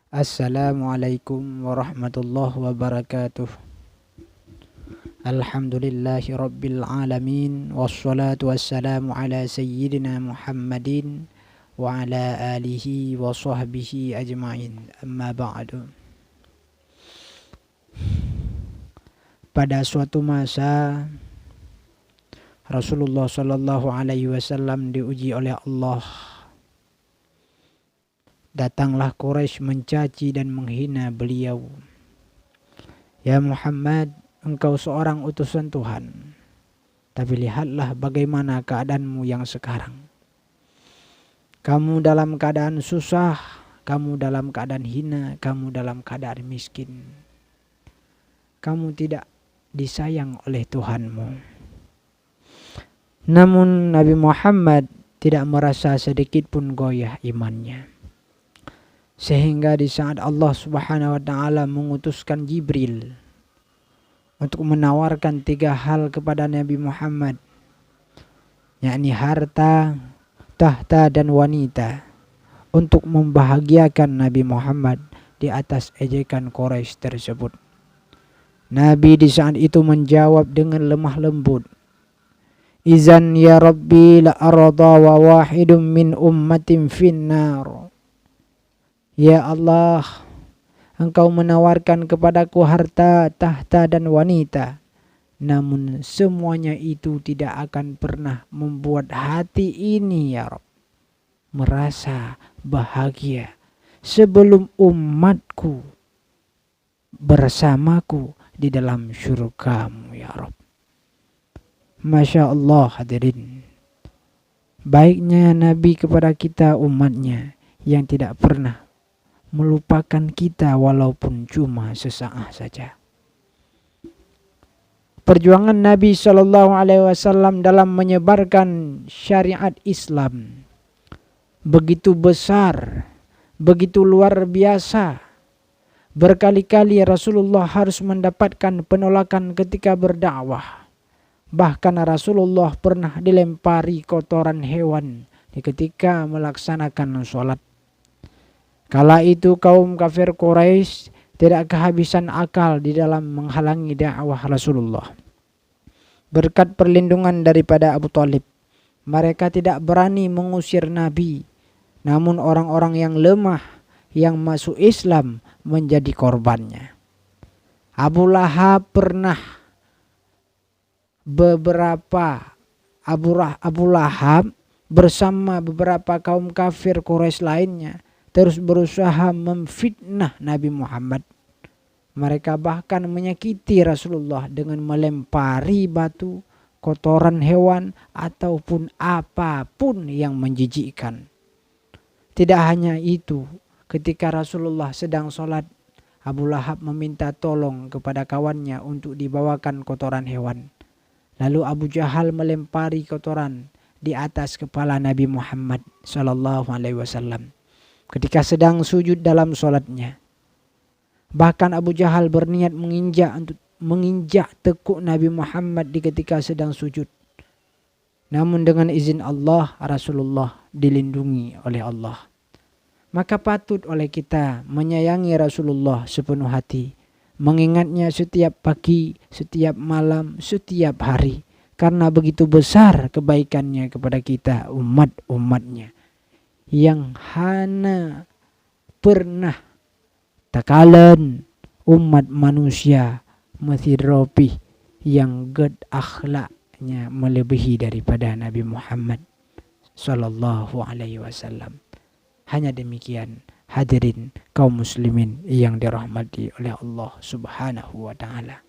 Assalamualaikum warahmatullahi wabarakatuh. Alhamdulillahi rabbil alamin. Wassalatu wassalamu ala sayyidina Muhammadin wa ala alihi wa sahbihi ajma'in. Amma ba'du. Pada suatu masa Rasulullah sallallahu alaihi wasallam diuji oleh Allah. Datanglah Quraisy mencaci dan menghina beliau. Ya Muhammad, engkau seorang utusan Tuhan. Tapi lihatlah bagaimana keadaanmu yang sekarang. Kamu dalam keadaan susah, kamu dalam keadaan hina, kamu dalam keadaan miskin. Kamu tidak disayang oleh Tuhanmu. Namun Nabi Muhammad tidak merasa sedikit pun goyah imannya. Sehingga di saat Allah Subhanahu wa ta'ala mengutuskan Jibril untuk menawarkan 3 hal kepada Nabi Muhammad, yakni harta, tahta dan wanita, untuk membahagiakan Nabi Muhammad di atas ejekan Quraisy tersebut. Nabi di saat itu menjawab dengan lemah lembut, "Izan ya Rabbi la arda wa wahidun min ummatin finnar." Ya Allah, Engkau menawarkan kepadaku harta, tahta dan wanita. Namun semuanya itu tidak akan pernah membuat hati ini ya Rabb merasa bahagia sebelum umatku bersamaku di dalam syurga-Mu ya Rabb. Masya Allah hadirin. Baiknya Nabi kepada kita umatnya yang tidak pernah melupakan kita walaupun cuma sesaat saja. Perjuangan Nabi SAW dalam menyebarkan syariat Islam begitu besar, begitu luar biasa. Berkali-kali Rasulullah harus mendapatkan penolakan ketika berdakwah. Bahkan Rasulullah pernah dilempari kotoran hewan ketika melaksanakan sholat. Kala itu kaum kafir Quraisy tidak kehabisan akal di dalam menghalangi dakwah Rasulullah. Berkat perlindungan daripada Abu Thalib, mereka tidak berani mengusir Nabi. Namun orang-orang yang lemah yang masuk Islam menjadi korbannya. Abu Lahab pernah Abu Lahab bersama beberapa kaum kafir Quraisy lainnya terus berusaha memfitnah Nabi Muhammad. Mereka bahkan menyakiti Rasulullah dengan melempari batu, kotoran hewan, ataupun apapun yang menjijikkan. Tidak hanya itu, ketika Rasulullah sedang sholat, Abu Lahab meminta tolong kepada kawannya untuk dibawakan kotoran hewan. Lalu Abu Jahal melempari kotoran di atas kepala Nabi Muhammad SAW. Ketika sedang sujud dalam sholatnya. Bahkan Abu Jahal berniat menginjak tekuk Nabi Muhammad ketika sedang sujud. Namun dengan izin Allah, Rasulullah dilindungi oleh Allah. Maka patut oleh kita menyayangi Rasulullah sepenuh hati. Mengingatnya setiap pagi, setiap malam, setiap hari. Karena begitu besar kebaikannya kepada kita umat-umatnya. Yang hana pernah takalan umat manusia masiropi yang ged akhlaknya melebihi daripada Nabi Muhammad sallallahu alaihi wasallam. Hanya demikian hadirin kaum muslimin yang dirahmati oleh Allah Subhanahu wa ta'ala.